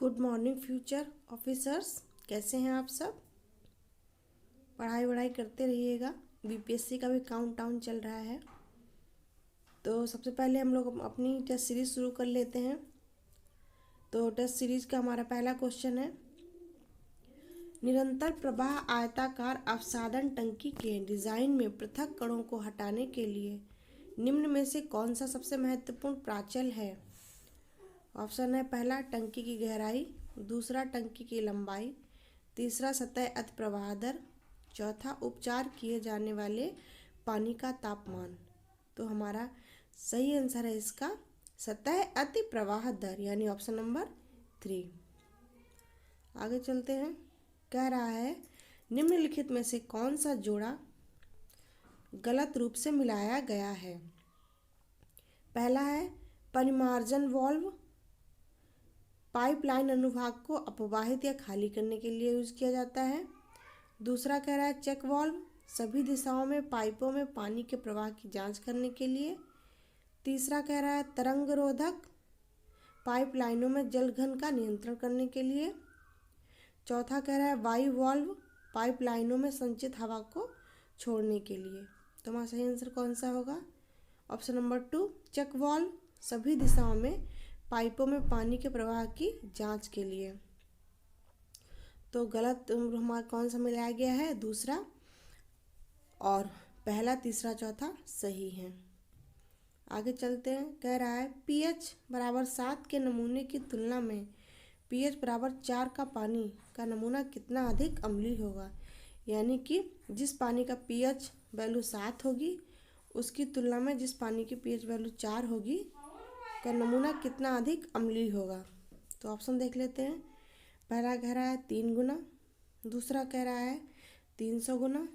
Good morning future officers. कैसे हैं आप सब? पढ़ाई वढ़ाई करते रहिएगा। बीपीएससी का भी काउंट डाउन चल रहा है। तो सबसे पहले हम लोग अपनी टेस्ट सीरीज शुरू कर लेते हैं। तो टेस्ट सीरीज का हमारा पहला क्वेश्चन है, निरंतर प्रवाह आयताकार अवसादन टंकी के डिजाइन में पृथक कणों को हटाने के लिए निम्न में से कौन सा सबसे महत्वपूर्ण प्राचल है? ऑप्शन है, पहला टंकी की गहराई, दूसरा टंकी की लंबाई, तीसरा सतह अति प्रवाह दर, चौथा उपचार किए जाने वाले पानी का तापमान। तो हमारा सही आंसर है इसका सतह अति प्रवाह दर, यानी ऑप्शन नंबर 3। आगे चलते हैं। कह रहा है, निम्नलिखित में से कौन सा जोड़ा गलत रूप से मिलाया गया है? पहला है, परिमार्जन वाल्व पाइपलाइन अनुभाग को अपवाहित या खाली करने के लिए यूज किया जाता है। दूसरा कह रहा है, चेक वाल्व सभी दिशाओं में पाइपों में पानी के प्रवाह की जांच करने के लिए। तीसरा कह रहा है, तरंग रोधक पाइपलाइनों में जलघन का नियंत्रण करने के लिए। चौथा कह रहा है, वायु वाल्व पाइपलाइनों में संचित हवा को छोड़ने के लिए। तो हमारा सही आंसर कौन सा होगा? ऑप्शन नंबर 2, चेक वाल्व सभी दिशाओं में पाइपों में पानी के प्रवाह की जांच के लिए। तो गलत हमारा कौन सा मिलाया गया है? दूसरा, और पहला, तीसरा, चौथा सही है। आगे चलते हैं। कह रहा है, pH बराबर 7 के नमूने की तुलना में pH बराबर 4 का पानी का नमूना कितना अधिक अम्लीय होगा? यानी कि जिस पानी का pH वैल्यू 7 होगी उसकी तुलना में जिस पानी की pH वैल्यू 4 होगी का नमूना कितना अधिक अम्लीय होगा? तो ऑप्शन देख लेते हैं। पहला कह रहा है 3 गुना, दूसरा कह रहा है 300 गुना,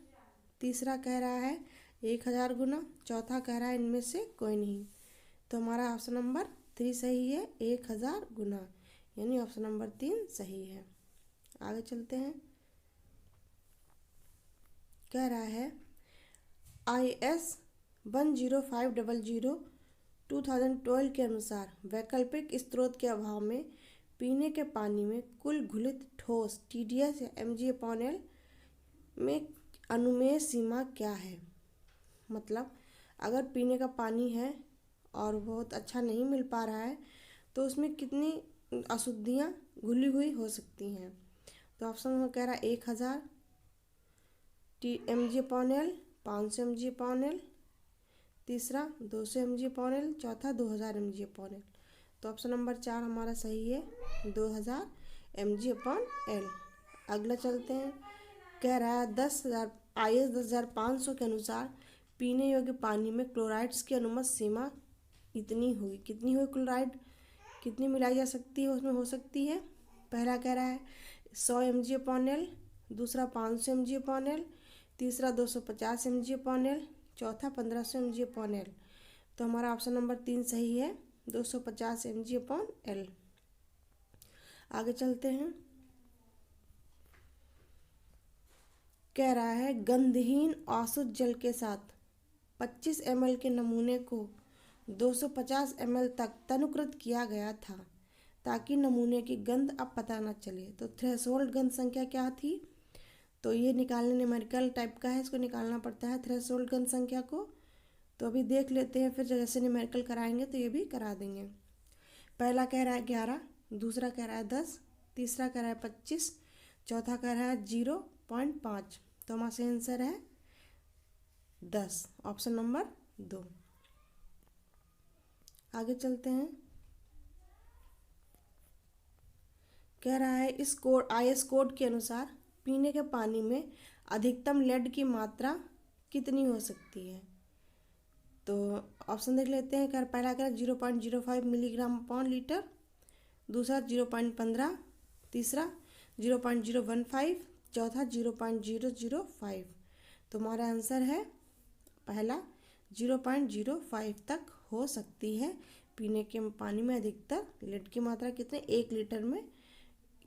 तीसरा कह रहा है 1000 गुना, चौथा कह रहा है इनमें से कोई नहीं। तो हमारा ऑप्शन नंबर 3 सही है, 1000 गुना, यानी ऑप्शन नंबर 3 सही है। आगे चलते हैं। कह रहा है, IS 10500 2012 के अनुसार वैकल्पिक स्रोत के अभाव में पीने के पानी में कुल घुलित ठोस TDS या mg/L में अनुमेय सीमा क्या है? मतलब अगर पीने का पानी है और बहुत अच्छा नहीं मिल पा रहा है तो उसमें कितनी अशुद्धियाँ घुली हुई हो सकती हैं? तो ऑप्शन में कह रहा है 1000 mg/L, 500 mg/L, तीसरा 200 mg/L, चौथा 2000 mg/L। तो ऑप्शन नंबर 4 हमारा सही है, 2000 mg/L। अगला चलते हैं। कह रहा है, IS 10500 के अनुसार पीने योग्य पानी में क्लोराइड्स की अनुमत सीमा इतनी होगी। कितनी हुई क्लोराइड, कितनी मिलाई जा सकती है उसमें हो सकती है? पहला कह रहा है 100 mg/L, दूसरा 500 mg/L, तीसरा 250 mg/L, चौथा 1500 mg/L। तो हमारा ऑप्शन नंबर 3 सही है, 250 mg/L। आगे चलते हैं। कह रहा है, गंधहीन अशुद्ध जल के साथ 25 ml के नमूने को 250 ml तक तनुकृत किया गया था ताकि नमूने की गंध अब पता न चले। तो थ्रेशोल्ड गंध संख्या क्या थी? तो ये निकालने न्यूमेरिकल टाइप का है, इसको निकालना पड़ता है थ्रेशोल्ड गंध संख्या को। तो अभी देख लेते हैं, फिर जैसे न्यूमेरिकल कराएंगे तो ये भी करा देंगे। पहला कह रहा है 11, दूसरा कह रहा है 10, तीसरा कह रहा है 25, चौथा कह रहा है 0.5। तो हमारा सही आंसर है 10, ऑप्शन नंबर 2। आगे चलते हैं। कह रहा है, इस कोड IS कोड के अनुसार पीने के पानी में अधिकतम लेड की मात्रा कितनी हो सकती है? तो ऑप्शन देख लेते हैं। पहला कह रहा है 0.05 मिलीग्राम/लीटर, दूसरा 0.15, तीसरा 0.015, चौथा 0.005। तो हमारा आंसर है पहला 0.05 तक हो सकती है पीने के पानी में अधिकतर लेड की मात्रा। कितने? 1 लीटर में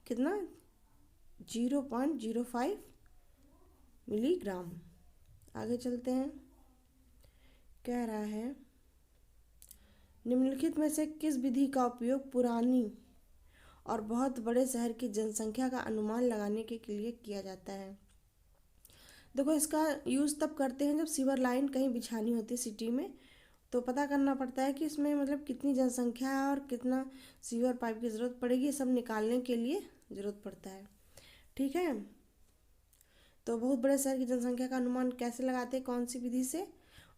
कितना? 0.05 मिलीग्राम। आगे चलते हैं। कह रहा है, निम्नलिखित में से किस विधि का उपयोग पुरानी और बहुत बड़े शहर की जनसंख्या का अनुमान लगाने के लिए किया जाता है। देखो, इसका यूज़ तब करते हैं जब सीवर लाइन कहीं बिछानी होती है सिटी में, तो पता करना पड़ता है कि इसमें मतलब कितनी जनसंख्या है और कितना सीवर पाइप की ज़रूरत पड़ेगी, ये सब निकालने के लिए ज़रूरत पड़ता है। ठीक है, तो बहुत बड़े शहर की जनसंख्या का अनुमान कैसे लगाते हैं, कौन सी विधि से?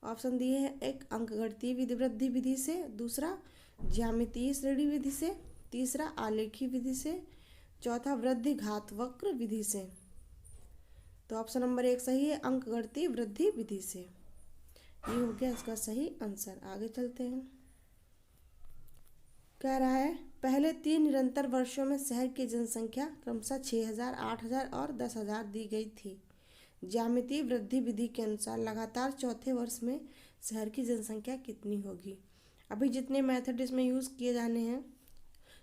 ऑप्शन दिए हैं, एक अंकगणितीय विधि वृद्धि विधि से, दूसरा ज्यामितीय श्रेणी विधि से, तीसरा आलेखी विधि से, चौथा वृद्धि घात वक्र विधि से। तो ऑप्शन नंबर 1 सही है, अंकगणितीय वृद्धि विधि से। ये हो गया इसका सही आंसर। आगे चलते हैं। कह रहा है पहले 3 निरंतर वर्षों में शहर की जनसंख्या क्रमशः 6000, 8000 और 10,000 दी गई थी। ज्यामितीय वृद्धि विधि के अनुसार लगातार चौथे वर्ष में शहर की जनसंख्या कितनी होगी? अभी जितने मेथड इसमें यूज़ किए जाने हैं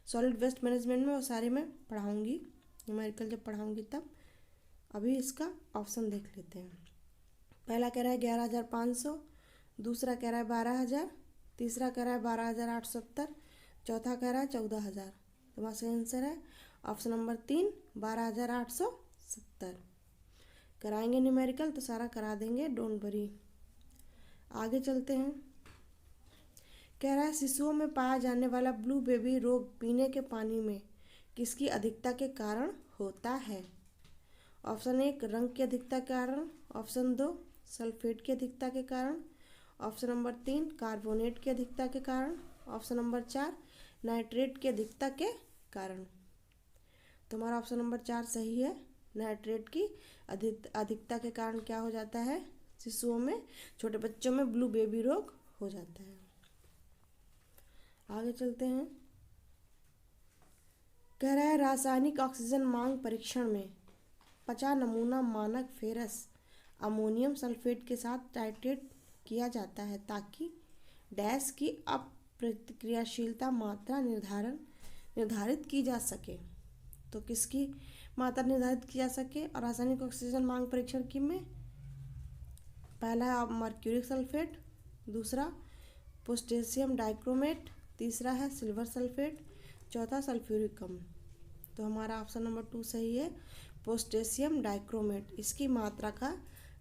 सॉलिड वेस्ट मैनेजमेंट में, वो सारे मैं पढ़ाऊँगी, न्यूमेरिकल जब पढ़ाऊँगी तब। अभी इसका ऑप्शन देख लेते हैं। पहला कह रहा है 11,500, दूसरा कह रहा है 12,000, तीसरा कह रहा है 12,870, चौथा कह रहा है 14,000। तुम्हारा सही आंसर है ऑप्शन नंबर 3, 12,870। कराएंगे न्यूमेरिकल तो सारा करा देंगे, डोंट वरी। आगे चलते हैं। कह रहा है शिशुओं में पाया जाने वाला ब्लू बेबी रोग पीने के पानी में किसकी अधिकता के कारण होता है? ऑप्शन 1 रंग की अधिकता के कारण, ऑप्शन 2 सल्फेट की अधिकता के कारण, ऑप्शन नंबर 3 कार्बोनेट की अधिकता के कारण, ऑप्शन नंबर 4 नाइट्रेट की अधिकता के कारण। तुम्हारा ऑप्शन नंबर 4 सही है। नाइट्रेट की अधिकता के कारण क्या हो जाता है? शिशुओं में, छोटे बच्चों में ब्लू बेबी रोग हो जाता है। आगे चलते हैं। कह रहा है रासायनिक ऑक्सीजन मांग परीक्षण में 50 नमूना मानक फेरस अमोनियम सल्फेट के साथ टाइट्रेट किया जाता है ताकि डैश की अप्रतिक्रियाशीलता मात्रा निर्धारित की जा सके। तो किसकी मात्रा निर्धारित की जा सके? और रासायनिक ऑक्सीजन मांग परीक्षण की में पहला है मर्क्यूरिक सल्फेट, दूसरा पोटेशियम डाइक्रोमेट, तीसरा है सिल्वर सल्फेट, चौथा सल्फ्यूरिक अम्ल। तो हमारा ऑप्शन नंबर 2 सही है, पोटेशियम डाइक्रोमेट। इसकी मात्रा का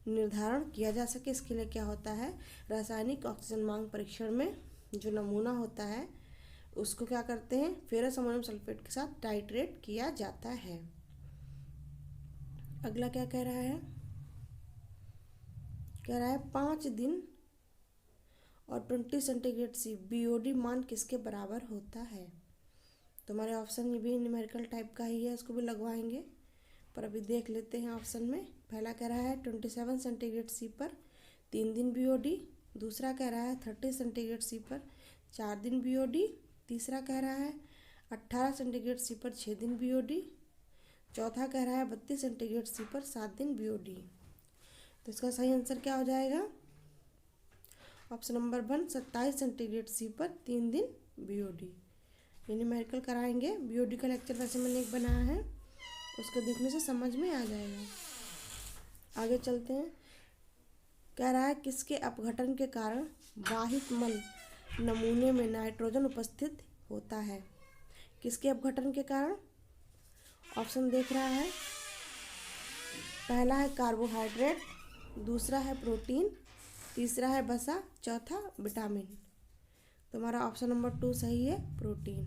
निर्धारण किया जा सके, इसके लिए क्या होता है? रासायनिक ऑक्सीजन मांग परीक्षण में जो नमूना होता है उसको क्या करते हैं? फेरस अमोनियम सल्फेट के साथ टाइट्रेट किया जाता है। अगला क्या कह रहा है? कह रहा है 5 दिन और 20 सेंटीग्रेड सी बीओडी मान किसके बराबर होता है? तो हमारे ऑप्शन ये भी न्यूमेरिकल टाइप का ही है, इसको भी लगवाएंगे, पर अभी देख लेते हैं ऑप्शन में। पहला कह रहा है 27 सेंटीग्रेड सी पर 3 दिन बीओडी, दूसरा कह रहा है 30 सेंटीग्रेड सी पर 4 दिन बीओडी, तीसरा कह रहा है 18 सेंटीग्रेड सी पर 6 दिन बीओडी, चौथा कह रहा है 32 सेंटीग्रेड सी पर 7 दिन बीओडी। तो इसका सही आंसर क्या हो जाएगा? ऑप्शन नंबर 1 27 सेंटीग्रेड सी पर 3 दिन बीओडी। ये न्यूमेरिकल कराएंगे। बीओडी का लेक्चर वैसे मैंने एक बनाया है, उसको देखने से समझ में आ जाएगा। आगे चलते हैं। कह रहा है किसके अपघटन के कारण वाहित मल नमूने में नाइट्रोजन उपस्थित होता है? किसके अपघटन के कारण? ऑप्शन देख रहा है, पहला है कार्बोहाइड्रेट, दूसरा है प्रोटीन, तीसरा है वसा, चौथा विटामिन। तुम्हारा ऑप्शन नंबर 2 सही है, प्रोटीन।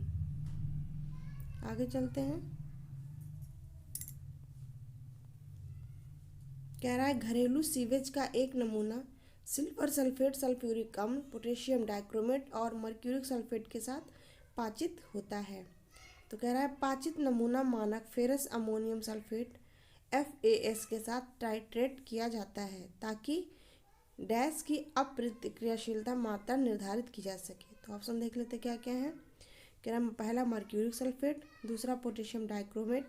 आगे चलते हैं। कह रहा है घरेलू सीवेज का एक नमूना सिल्वर सल्फेट, सल्फ्यूरिक अम्ल, पोटेशियम डाइक्रोमेट और मर्क्यूरिक सल्फेट के साथ पाचित होता है। तो कह रहा है पाचित नमूना मानक फेरस अमोनियम सल्फेट FAS के साथ टाइट्रेट किया जाता है ताकि डैश की अप्रतिक्रियाशीलता मात्रा निर्धारित की जा सके। तो ऑप्शन देख लेते क्या क्या है। कह रहा है पहला मर्क्यूरिक सल्फेट, दूसरा पोटेशियम डाइक्रोमेट,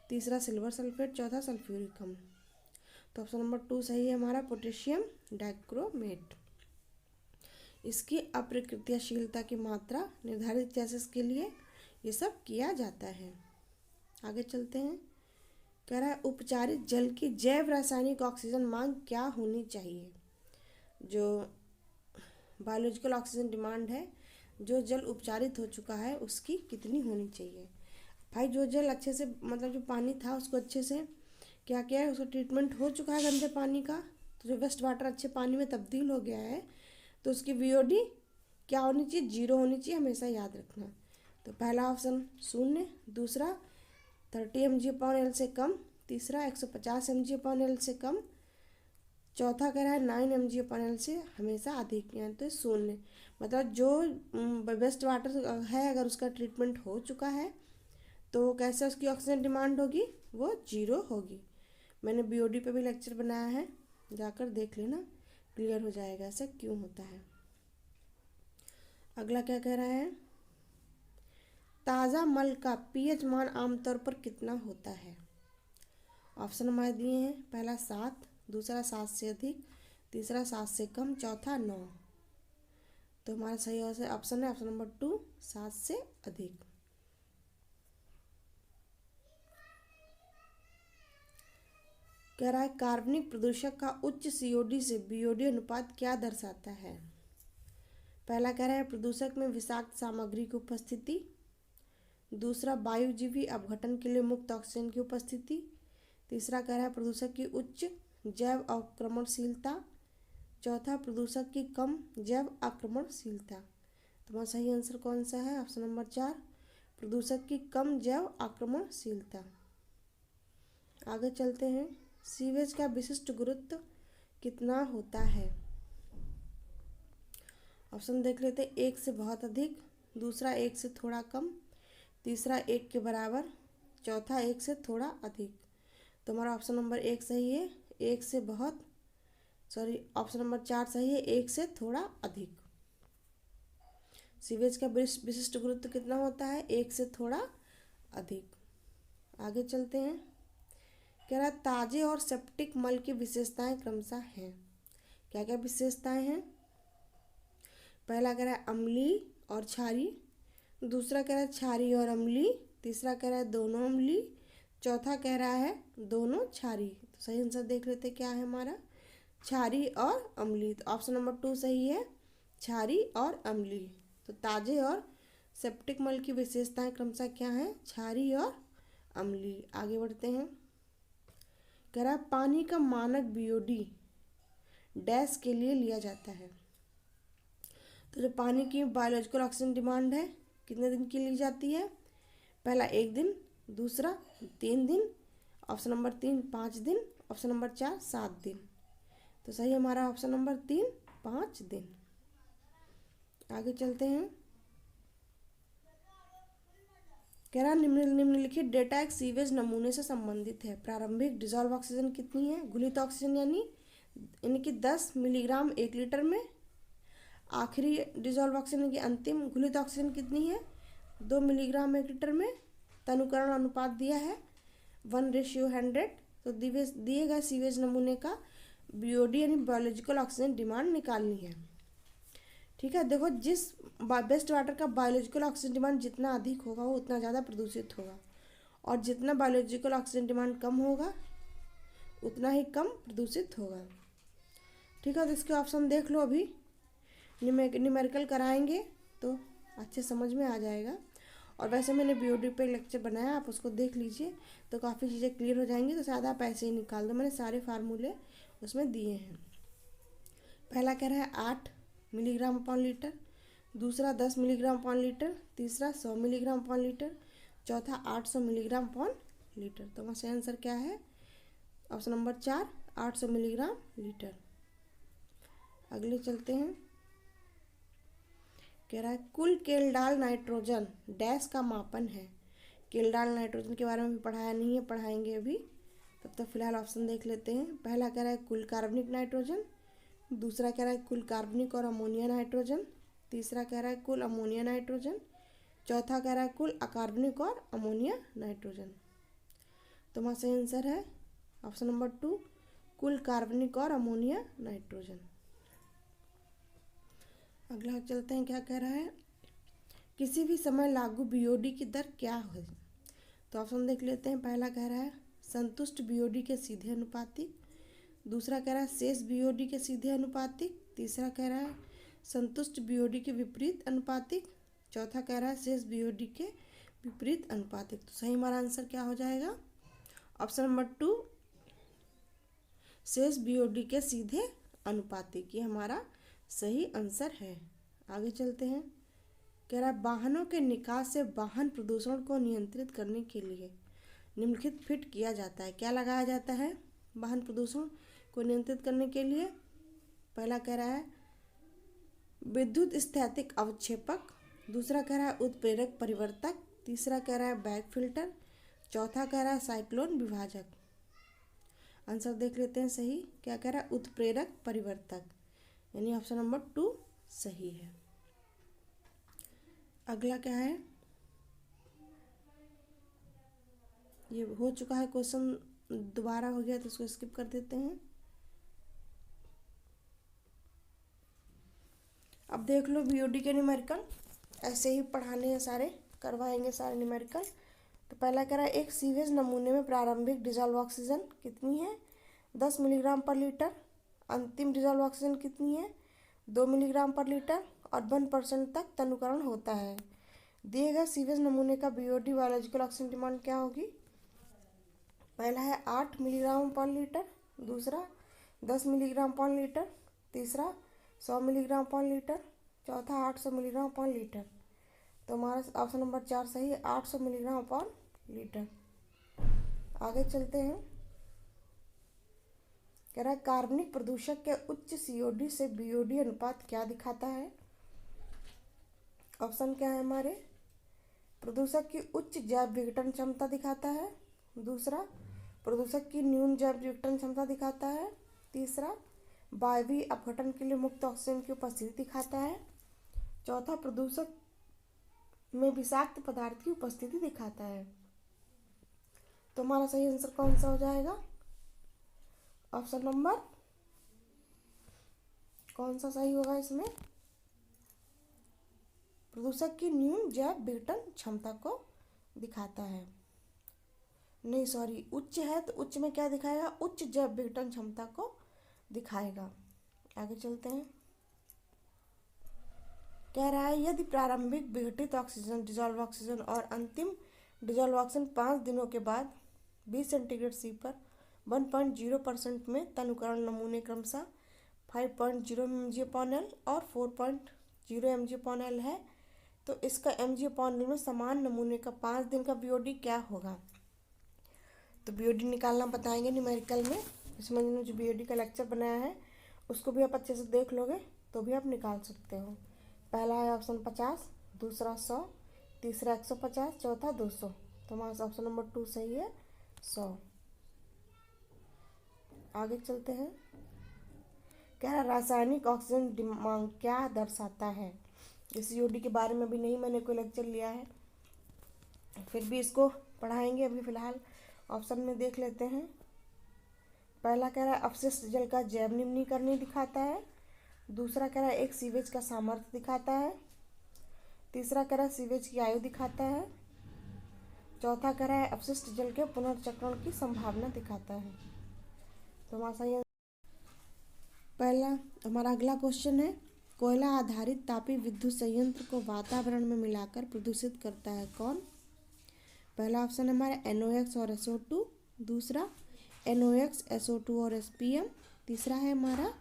तीसरा सिल्वर सल्फेट, चौथा सल्फ्यूरिक अम्ल। तो ऑप्शन नंबर 2 सही है हमारा, पोटेशियम डाइक्रोमेट। इसकी अप्रतिक्रियाशीलता की मात्रा निर्धारित के लिए ये सब किया जाता है। आगे चलते हैं। कह रहा है उपचारित जल की जैव रासायनिक ऑक्सीजन मांग क्या होनी चाहिए? जो बायोलॉजिकल ऑक्सीजन डिमांड है, जो जल उपचारित हो चुका है उसकी कितनी होनी चाहिए? भाई जो जल अच्छे से मतलब जो पानी था उसको अच्छे से क्या किया है, उसका ट्रीटमेंट हो चुका है गंदे पानी का, तो जो वेस्ट वाटर अच्छे पानी में तब्दील हो गया है, तो उसकी वीओडी क्या होनी चाहिए, 0 होनी चाहिए, हमेशा याद रखना। तो पहला ऑप्शन 0, दूसरा 30 mg/L से कम, तीसरा 150 mg/L से कम, चौथा कह रहा है 9 mg/L से हमेशा अधिक, यानी तो 0। मतलब जो वेस्ट वाटर है अगर उसका ट्रीटमेंट हो चुका है तो कैसे उसकी ऑक्सीजन डिमांड होगी, वो 0 होगी। मैंने बीओडी पे भी लेक्चर बनाया है, जाकर देख लेना, क्लियर हो जाएगा ऐसा क्यों होता है। अगला क्या कह रहा है, ताज़ा मल का पीएच मान आमतौर पर कितना होता है। ऑप्शन हमारे दिए हैं, पहला 7, दूसरा 7 से अधिक, तीसरा 7 से कम, चौथा 9। तो हमारा सही ऑप्शन है ऑप्शन नंबर 2, 7 से अधिक। कह रहा है कार्बनिक प्रदूषक का उच्च सीओडी से बीओडी अनुपात क्या दर्शाता है। पहला कह रहा है प्रदूषक में विषाक्त सामग्री की उपस्थिति, दूसरा वायुजीवी अपघटन के लिए मुक्त ऑक्सीजन की उपस्थिति, तीसरा कह रहा है प्रदूषक की उच्च जैव आक्रमणशीलता, चौथा प्रदूषक की कम जैव आक्रमणशीलता। तुम्हारा सही आंसर कौन सा है, ऑप्शन नंबर 4, प्रदूषक की कम जैव आक्रमणशीलता। आगे चलते हैं, सीवेज का विशिष्ट गुरुत्व कितना होता है। ऑप्शन देख लेते हैं, 1 से बहुत अधिक, दूसरा 1 से थोड़ा कम, तीसरा 1 के बराबर, चौथा 1 से थोड़ा अधिक। तो हमारा ऑप्शन नंबर 1 सही है, 1 से बहुत, ऑप्शन नंबर 4 सही है, 1 से थोड़ा अधिक। सीवेज का विशिष्ट गुरुत्व कितना होता है, 1 से थोड़ा अधिक। आगे चलते हैं, कह रहा है ताजे और सेप्टिक मल की विशेषताएं क्रमशः हैं। क्या क्या विशेषताएं हैं, पहला कह रहा है अम्लीय और क्षारीय, दूसरा कह रहा है क्षारीय और अम्लीय, तीसरा कह रहा है दोनों अम्लीय, चौथा कह रहा है दोनों क्षारीय। तो सही आंसर देख लेते क्या है हमारा, क्षारीय और अम्लीय। तो ऑप्शन नंबर 2 सही है, क्षारीय और अम्लीय। तो ताजे और सेप्टिक मल की विशेषताएं क्रमशः क्या है, क्षारीय और अम्लीय। आगे बढ़ते हैं, कह रहा है पानी का मानक बीओडी डैश के लिए लिया जाता है। तो जो पानी की बायोलॉजिकल ऑक्सीजन डिमांड है कितने दिन की ली जाती है, पहला 1 दिन, दूसरा 3 दिन, ऑप्शन नंबर 3 5 दिन, ऑप्शन नंबर 4 7 दिन। तो सही हमारा ऑप्शन नंबर 3 5 दिन। आगे चलते हैं, कह रहा निम्नलिखित डेटा एक सीवेज नमूने से संबंधित है। प्रारंभिक डिजॉल्व ऑक्सीजन कितनी है, घुलित ऑक्सीजन यानी कि 10 मिलीग्राम 1 लीटर में, आखिरी डिजॉल्व ऑक्सीजन की अंतिम घुलित ऑक्सीजन कितनी है, 2 मिलीग्राम 1 लीटर में। तनुकरण अनुपात दिया है 1:100। तो दिए गए सीवेज नमूने का बीओडी यानी बायोलॉजिकल ऑक्सीजन डिमांड निकालनी है। ठीक है, देखो जिस वेस्ट वाटर का बायोलॉजिकल ऑक्सीजन डिमांड जितना अधिक होगा वो उतना ज़्यादा प्रदूषित होगा, और जितना बायोलॉजिकल ऑक्सीजन डिमांड कम होगा उतना ही कम प्रदूषित होगा। ठीक है, तो इसके ऑप्शन देख लो, अभी न्यूमेरिकल कराएंगे तो अच्छे समझ में आ जाएगा। और वैसे मैंने बीओडी पे लेक्चर बनाया, आप उसको देख लीजिए तो काफ़ी चीज़ें क्लियर हो जाएंगी। तो शायद आप ऐसे ही निकाल दो, मैंने सारे फार्मूले उसमें दिए हैं। पहला कह रहा है 8 मिलीग्राम पर लीटर, दूसरा 10 मिलीग्राम पर लीटर, तीसरा 100 मिलीग्राम पर लीटर, चौथा 800 मिलीग्राम पर लीटर। तो वहाँ से आंसर क्या है, ऑप्शन नंबर 4 800 मिलीग्राम लीटर। अगले चलते हैं, कह रहा है कुल केल्डाल नाइट्रोजन डैश का मापन है। केल्डाल नाइट्रोजन के बारे में भी पढ़ाया नहीं है, पढ़ाएंगे अभी, तब तक फिलहाल ऑप्शन देख लेते हैं। पहला कह रहा है कुल कार्बनिक नाइट्रोजन, दूसरा कह रहा है कुल कार्बनिक और अमोनिया नाइट्रोजन, तीसरा कह रहा है कुल अमोनिया नाइट्रोजन, चौथा कह रहा है कुल अकार्बनिक और अमोनिया नाइट्रोजन। तो वहाँ से आंसर है ऑप्शन नंबर 2 कुल कार्बनिक और अमोनिया नाइट्रोजन। अगला चलते हैं, क्या कह रहा है किसी भी समय लागू बीओडी की दर क्या है। तो ऑप्शन देख लेते हैं। पहला कह रहा है संतुष्ट बीओडी के सीधे अनुपातिक, दूसरा कह रहा है शेष बीओडी के सीधे अनुपातिक, तीसरा कह रहा है संतुष्ट बीओडी के विपरीत अनुपातिक, चौथा कह रहा है शेष बीओडी के विपरीत अनुपातिक। तो सही हमारा आंसर क्या हो जाएगा? ऑप्शन नंबर 2 शेष बीओडी के सीधे अनुपातिक, ये हमारा सही आंसर है। आगे चलते हैं। कह रहा है वाहनों के निकास से वाहन प्रदूषण को नियंत्रित करने के लिए निम्नलिखित फिट किया जाता है। क्या लगाया जाता है वाहन प्रदूषण को नियंत्रित करने के लिए? पहला कह रहा है विद्युत स्थैतिक अवक्षेपक, दूसरा कह रहा है उत्प्रेरक परिवर्तक, तीसरा कह रहा है बैग फिल्टर, चौथा कह रहा है साइक्लोन विभाजक। आंसर देख लेते हैं सही क्या कह रहा है, उत्प्रेरक परिवर्तक, यानी ऑप्शन नंबर 2 सही है। अगला क्या है, ये हो चुका है क्वेश्चन, दोबारा हो गया तो इसको स्किप कर देते हैं। अब देख लो बीओडी के न्यूमेरिकल, ऐसे ही पढ़ाने हैं सारे, करवाएंगे सारे न्यूमेरिकल। तो पहला कह रहा है एक सीवेज नमूने में प्रारंभिक डिजॉल्व ऑक्सीजन कितनी है? 10 मिलीग्राम पर लीटर। अंतिम डिजॉल्व ऑक्सीजन कितनी है? 2 मिलीग्राम पर लीटर और 1% तक तनुकरण होता है। दिए गए सीवेज नमूने का बीओडी बायोलॉजिकल ऑक्सीजन डिमांड क्या होगी? पहला है 8 मिलीग्राम पर लीटर, दूसरा 10 मिलीग्राम पर लीटर, तीसरा 100 मिलीग्राम पर लीटर, चौथा 800 मिलीग्राम पर लीटर। तो हमारा ऑप्शन नंबर 4 सही है, 800 मिलीग्राम पर लीटर। आगे चलते हैं। कह रहा है कार्बनिक प्रदूषक के उच्च सीओडी से बीओडी अनुपात क्या दिखाता है? ऑप्शन क्या है हमारे? प्रदूषक की उच्च जैव विघटन क्षमता दिखाता है, दूसरा प्रदूषक की न्यून जैव विघटन क्षमता दिखाता है, तीसरा वायवीय अपघटन के लिए मुक्त ऑक्सीजन की उपस्थिति दिखाता है, चौथा प्रदूषक में विषाक्त पदार्थ की उपस्थिति दिखाता है। तो हमारा सही आंसर कौन सा हो जाएगा? ऑप्शन नंबर कौन सा सही होगा इसमें? प्रदूषक की न्यून जैव विघटन क्षमता को दिखाता है। नहीं सॉरी, उच्च है तो उच्च में क्या दिखाएगा? उच्च जैव विघटन क्षमता को दिखाएगा। आगे चलते हैं। कह रहा है यदि प्रारंभिक विघटित ऑक्सीजन डिजॉल्व ऑक्सीजन और अंतिम डिजॉल्व ऑक्सीजन 5 दिनों के बाद 20 सेंटीग्रेड सी पर 1.0% में तनुकरण नमूने क्रमशः 5.0 mg/L और 4.0 mg/L है, तो इसका mg/L में समान नमूने का 5 दिन का बीओडी क्या होगा? तो बीओडी निकालना बताएंगे न्यूमेरिकल में। इसमें मैंने जो बीओडी का लेक्चर बनाया है उसको भी आप अच्छे से देख लोगे तो भी आप निकाल सकते हो। पहला है ऑप्शन 50, दूसरा 100, तीसरा 150, चौथा 200। तो हमारा ऑप्शन नंबर 2 सही है, 100। आगे चलते हैं। क्या रासायनिक ऑक्सीजन डिमांड क्या दर्शाता है? इस सीओडी के बारे में भी नहीं मैंने कोई लेक्चर लिया है, फिर भी इसको पढ़ाएंगे। अभी फिलहाल ऑप्शन में देख लेते हैं। पहला कह रहा है अपशिष्ट जल का जैव निम्नीकरण दिखाता है, दूसरा कह रहा है एक सीवेज का सामर्थ्य दिखाता है, तीसरा कह रहा है सीवेज की आयु दिखाता है, चौथा कह रहा है अपशिष्ट जल के पुनर्चक्रण की संभावना दिखाता है। तो हमारा सही पहला हमारा अगला क्वेश्चन है कोयला आधारित तापीय विद्युत संयंत्र को वातावरण में मिलाकर प्रदूषित करता है कौन? पहला ऑप्शन है हमारा NOx और SO2, दूसरा NOx SO2 और SPM, तीसरा है हमारा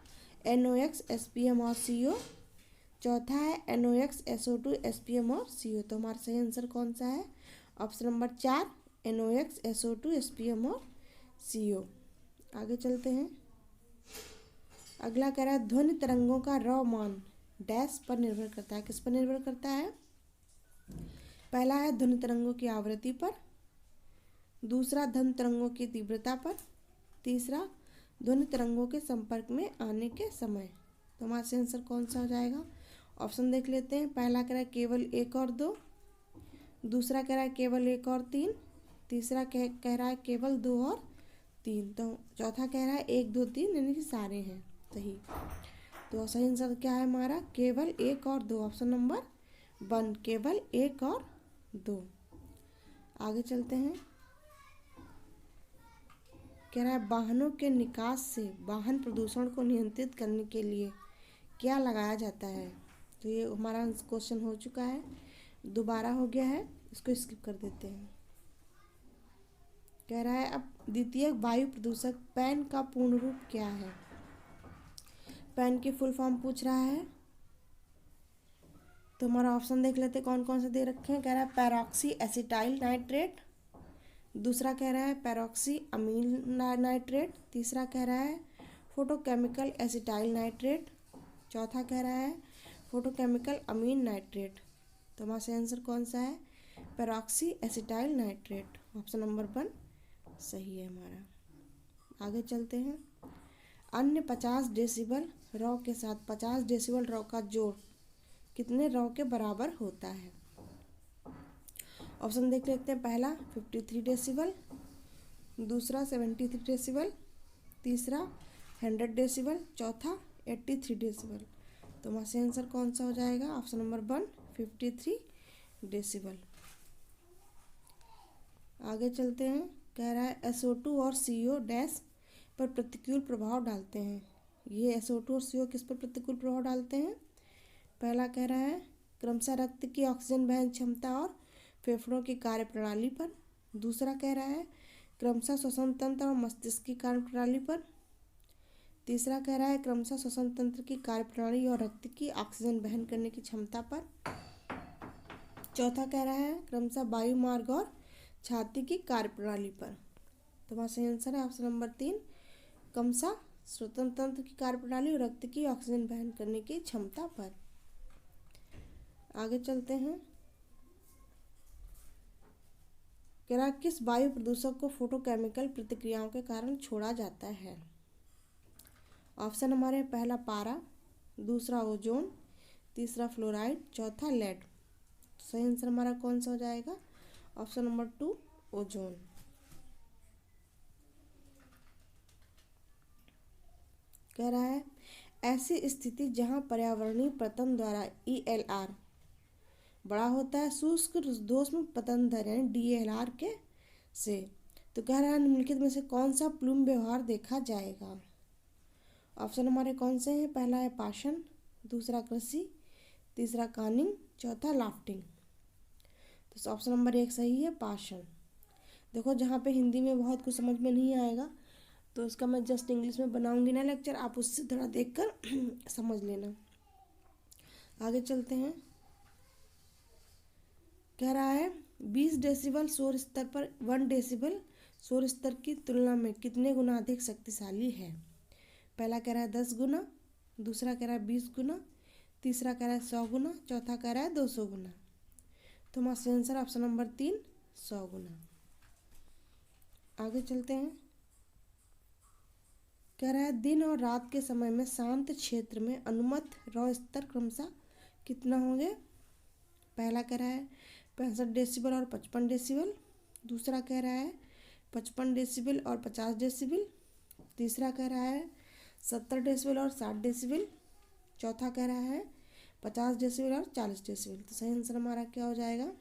NOx SPM और CO, चौथा है NOx SO2 SPM और CO। तो हमारा सही आंसर कौन सा है? Option number 4 NOx SO2 SPM और CO। आगे चलते हैं। अगला कह रहा है ध्वनि तरंगों का रॉ मान डैश पर निर्भर करता है, किस पर निर्भर करता है? पहला है ध्वनि तरंगों की आवृत्ति पर, दूसरा ध्वनि तरंगों की तीव्रता पर, तीसरा ध्वनि तरंगों के संपर्क में आने के समय। तो हमारा सही आंसर कौन सा हो जाएगा? ऑप्शन देख लेते हैं। पहला कह रहा है केवल 1 और 2, दूसरा कह रहा है केवल 1 और 3, तीसरा कह रहा है केवल 2 और 3, तो चौथा कह रहा है 1 2 3 यानी कि सारे हैं सही। तो सही आंसर क्या है हमारा? केवल 1 और 2, ऑप्शन नंबर 1 केवल 1 और 2। आगे चलते हैं। कह रहा है वाहनों के निकास से वाहन प्रदूषण को नियंत्रित करने के लिए क्या लगाया जाता है? तो ये हमारा क्वेश्चन हो चुका है, दोबारा हो गया है। इसको स्किप कर देते हैं। कह रहा है अब द्वितीय वायु प्रदूषक पैन का पूर्ण रूप क्या है। पैन की फुल फॉर्म पूछ रहा है, तो हमारा ऑप्शन देख लेते कौन कौन से दे रखे हैं। कह रहा है पैरोक्सी एसिटाइल नाइट्रेट, दूसरा कह रहा है पैरोक्सी अमीन नाइट्रेट, तीसरा कह रहा है फोटोकेमिकल एसिटाइल नाइट्रेट, चौथा कह रहा है फोटोकेमिकल अमीन नाइट्रेट। तो हमारा सही आंसर कौन सा है, पैरोक्सी एसिटाइल नाइट्रेट, ऑप्शन नंबर 1 सही है हमारा। आगे चलते हैं। अन्य 50 डेसिबल रॉ के साथ 50 डेसिबल रॉ का जोड़ कितने रॉ के बराबर होता है। ऑप्शन देख लेते हैं। पहला 53 डेसिबल, दूसरा 73 डेसिबल, तीसरा 100 डेसिबल, चौथा 83 डेसिबल। तो हमारा सही आंसर कौन सा हो जाएगा, ऑप्शन नंबर 1 53 डेसिबल। आगे चलते हैं। कह रहा है SO2 और CO डैश पर प्रतिकूल प्रभाव डालते हैं। ये SO2 और CO किस पर प्रतिकूल प्रभाव डालते हैं। पहला कह रहा है क्रमशः रक्त की ऑक्सीजन वहन क्षमता और फेफड़ों की कार्यप्रणाली पर, दूसरा कह रहा है क्रमशः श्वसन तंत्र और मस्तिष्क की कार्यप्रणाली पर, तीसरा कह रहा है क्रमशः श्वसन तंत्र की कार्यप्रणाली और रक्त की ऑक्सीजन वहन करने की क्षमता पर, चौथा कह रहा है क्रमशः वायु मार्ग और छाती की कार्यप्रणाली पर। तो हमारा सही आंसर है ऑप्शन नंबर 3 क्रमशः श्वसन तंत्र की कार्यप्रणाली और रक्त की ऑक्सीजन वहन करने की क्षमता पर। आगे चलते हैं। कह रहा किस वायु प्रदूषक को फोटोकेमिकल प्रतिक्रियाओं के कारण छोड़ा जाता है। ऑप्शन हमारे पहला पारा, दूसरा ओजोन, तीसरा फ्लोराइड, चौथा लेड। सही आंसर हमारा कौन सा हो जाएगा, ऑप्शन नंबर 2 ओजोन। कह रहा है ऐसी स्थिति जहां पर्यावरणीय पतन द्वारा ELR बड़ा होता है शुष्क रुद्धोष्म पतन दर यानी DLR के से। तो कह रहा है निम्नलिखित में से कौन सा प्लूम व्यवहार देखा जाएगा। ऑप्शन हमारे कौन से हैं। पहला है पाशन, दूसरा कृषि, तीसरा कानिंग, चौथा लाफ्टिंग। तो ऑप्शन नंबर 1 सही है पाशन। देखो जहाँ पे हिंदी में बहुत कुछ समझ में नहीं आएगा तो इसका मैं जस्ट इंग्लिश में बनाऊंगी ना लेक्चर, आप उससे थोड़ा देखकर समझ लेना। आगे चलते हैं। कह रहा है 20 डेसिबल शोर स्तर पर 1 डेसिबल शोर स्तर की तुलना में कितने गुना अधिक शक्तिशाली है। पहला कह रहा है 10 गुना, दूसरा कह रहा है 20 गुना, तीसरा कह रहा है 100 गुना, चौथा कह रहा है 200 गुना। तो हमारा सही आंसर ऑप्शन नंबर 3 100 गुना। आगे चलते हैं। कह रहा है दिन और रात के समय में शांत क्षेत्र में अनुमत रॉ स्तर क्रमशः कितना होंगे। पहला कह रहा है 65 डेसिबल और 55 डेसिबल, दूसरा कह रहा है 55 डेसिबल और 50 डेसिबल, तीसरा कह रहा है 70 डेसिबल और 60 डेसिबल, चौथा कह रहा है 50 डेसिबल और 40 डेसिबल। तो सही आंसर हमारा क्या हो जाएगा,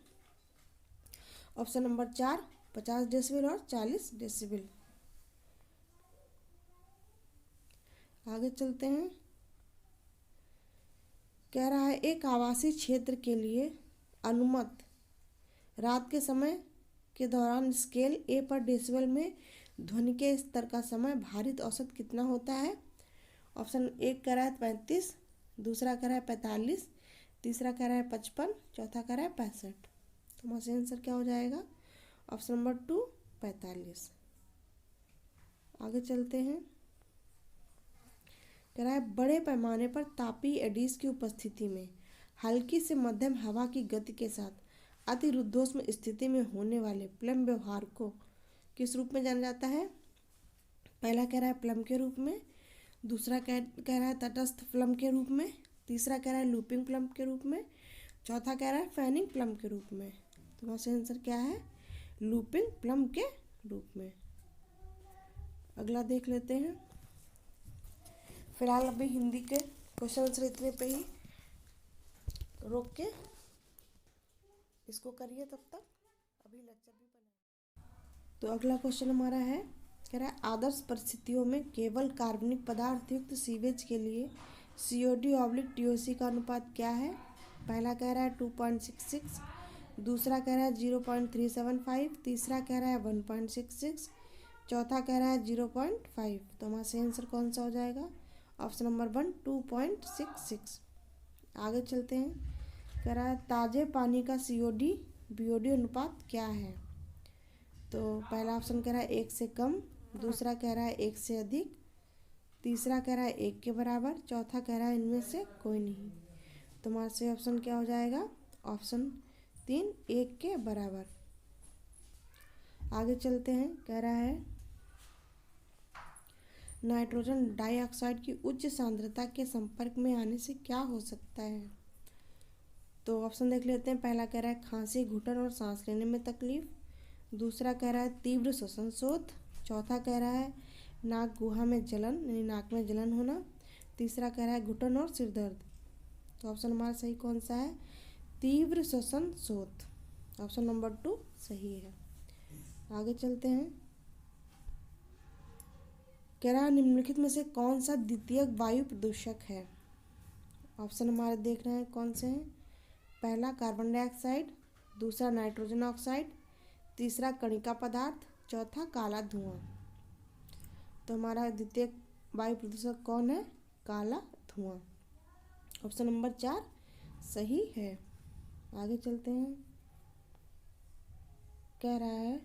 ऑप्शन नंबर 4 50 डेसिबल और 40 डेसिबल। आगे चलते हैं। कह रहा है एक आवासीय क्षेत्र के लिए अनुमत रात के समय के दौरान स्केल A पर डेसिबल में ध्वनि के स्तर का समय भारित औसत कितना होता है। ऑप्शन 1 कह रहा है 35, दूसरा कह रहा है 45, तीसरा कह रहा है 55, चौथा कह रहा है 65। तो हमारा सही आंसर क्या हो जाएगा, ऑप्शन नंबर 2 45। आगे चलते हैं। कह रहा है बड़े पैमाने पर तापीय एडिस की उपस्थिति में हल्की से मध्यम हवा की गति के साथ अति रुद्धोष्म स्थिति में होने वाले प्लम व्यवहार को किस रूप में जाना जाता है। पहला कह रहा है प्लम के रूप में, दूसरा कह रहा है तटस्थ प्लम के रूप में, तीसरा कह रहा है लूपिंग प्लम के रूप में, चौथा कह रहा है फैनिंग प्लम के रूप में। तो वहाँ से आंसर क्या है, लूपिंग प्लम के रूप में। अगला देख लेते हैं। फिलहाल अभी हिंदी के क्वेश्चन आंसर इतने पे ही रोक के इसको करिए, तब तक अभी लेक्चर भी बना। तो अगला क्वेश्चन हमारा है, कह रहा है आदर्श परिस्थितियों में केवल कार्बनिक पदार्थ युक्त सीवेज के लिए COD/TOC का अनुपात क्या है। पहला कह रहा है 2.66, दूसरा कह रहा है 0.375, तीसरा कह रहा है 1.66, चौथा कह रहा है 0.5। तो हमारा सही आंसर कौन सा हो जाएगा? Option number 1 2.66। आगे चलते हैं। कह रहा है ताज़े पानी का COD BOD अनुपात क्या है? तो पहला ऑप्शन कह रहा है 1 से कम, दूसरा कह रहा है 1 से अधिक, तीसरा कह रहा है 1 के बराबर, चौथा कह रहा है इनमें से कोई नहीं। तो हमारा सही ऑप्शन क्या हो जाएगा? ऑप्शन 3 1 के बराबर। आगे चलते हैं। कह रहा है नाइट्रोजन डाइऑक्साइड की उच्च सांद्रता के संपर्क में आने से क्या हो सकता है? तो ऑप्शन देख लेते हैं। पहला कह रहा है खांसी, घुटन और सांस लेने में तकलीफ, दूसरा कह रहा है तीव्र श्वसन शोथ, चौथा कह रहा है नाक गुहा में जलन यानी नाक में जलन होना, तीसरा कह रहा है घुटन और सिर दर्द। तो ऑप्शन हमारा सही कौन सा है? तीव्र श्वसन शोथ। ऑप्शन नंबर 2 सही है। आगे चलते हैं। कह रहा है निम्नलिखित में से कौन सा द्वितीयक वायु प्रदूषक है? ऑप्शन हमारे देख रहे हैं कौन से हैं। पहला कार्बन डाइऑक्साइड, दूसरा नाइट्रोजन ऑक्साइड, तीसरा कणिका पदार्थ, चौथा काला धुआं। तो हमारा द्वितीयक वायु प्रदूषक कौन है? काला धुआं। ऑप्शन नंबर 4 सही है। आगे चलते हैं। कह रहा है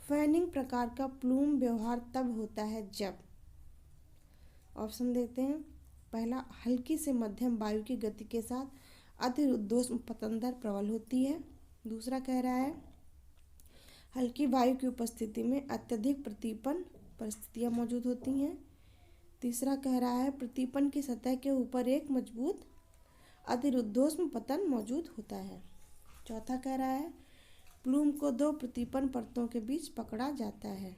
फैनिंग प्रकार का प्लूम व्यवहार तब होता है जब। ऑप्शन देते हैं। पहला हल्की से मध्यम वायु की गति के साथ अतिरुद्धोष्म पतन दर प्रबल होती है, दूसरा कह रहा है हल्की वायु की उपस्थिति में अत्यधिक प्रतीपन परिस्थितियां मौजूद होती हैं, तीसरा कह रहा है प्रतीपन की सतह के ऊपर एक मजबूत अतिरुद्धोष्म पतन मौजूद होता है, चौथा कह रहा है प्लूम को 2 प्रतीपन परतों के बीच पकड़ा जाता है।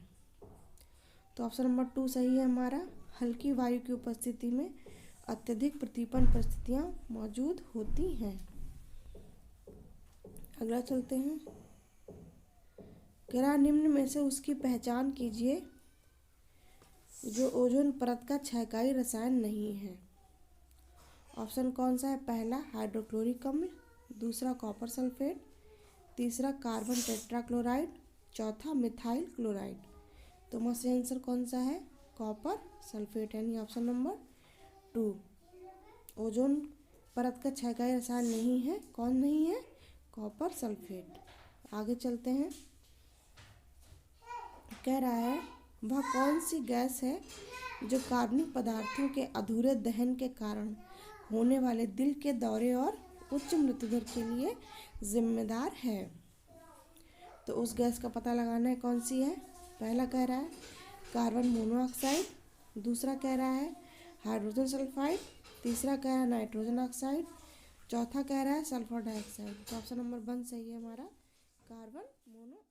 तो ऑप्शन नंबर 2 सही है हमारा। हल्की वायु की उपस्थिति में अत्यधिक प्रतीपन परिस्थितियां मौजूद होती हैं। अगला चलते हैं। कह रहा निम्न में से उसकी पहचान कीजिए जो ओजोन परत का क्षयकारी रसायन नहीं है। ऑप्शन कौन सा है? पहला हाइड्रोक्लोरिक अम्ल, दूसरा कॉपर सल्फेट, तीसरा कार्बन टेट्राक्लोराइड, चौथा मिथाइल क्लोराइड। तो हमारा सही आंसर कौन सा है? कॉपर सल्फेट यानी ऑप्शन नंबर 2। ओजोन परत का क्षयकारी रसायन नहीं है। कौन नहीं है? Copper sulphate. आगे चलते हैं। कह रहा है वह कौन सी गैस है जो कार्बनिक पदार्थों के अधूरे दहन के कारण होने वाले दिल के दौरे और उच्च मृत्यु दर के लिए जिम्मेदार है? तो उस गैस का पता लगाना है कौन सी है। पहला कह रहा है कार्बन मोनोऑक्साइड, दूसरा कह रहा है हाइड्रोजन सल्फाइड, तीसरा कह रहा है नाइट्रोजन ऑक्साइड, चौथा कह रहा है सल्फर डाइऑक्साइड। तो ऑप्शन नंबर 1 सही है हमारा कार्बन मोनो